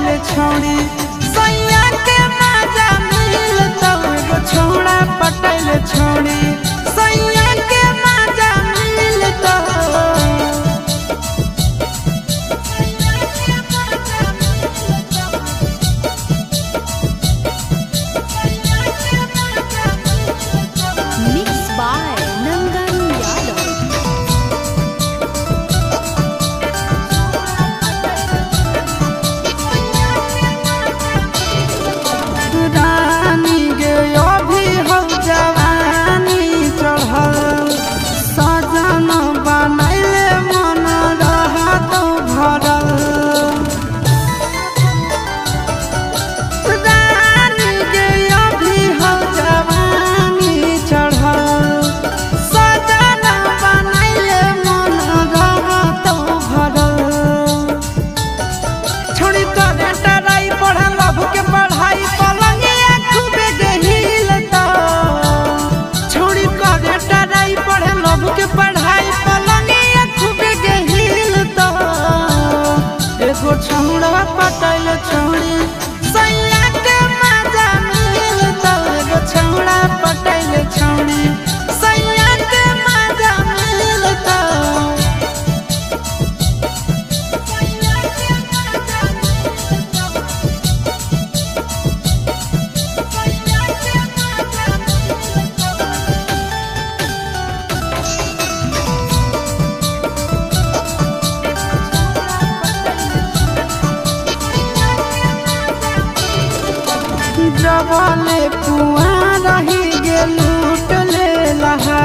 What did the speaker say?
पटैले छोड़ी सैया के मजा मिल तब एगो छौड़ा पटैले छोड़ी सैया के मजा मिल तब Mixed by Nandan Yadav. रानी गे अभी हो जवानी चढ़ल सजन बनैले मन रहत भरल रानी गे अभी हो जवानी चढ़ल सजन बनैले मन रहत भरल छोड़ी करे टराई पढ़ल लभ के पढ़ाई पलंगिया खूबे गहिल त छोड़ी करे टराई पढ़ल लभ के पढ़ाई पलंगिया खूबे गहिल त एगो छौड़ा पटैल छोड़ी सैया के मजा मिल त एगो छौड़ा पटैल छोड़ी सैया के मजा मिल त जबले कुआं रही गे लूट ले लहा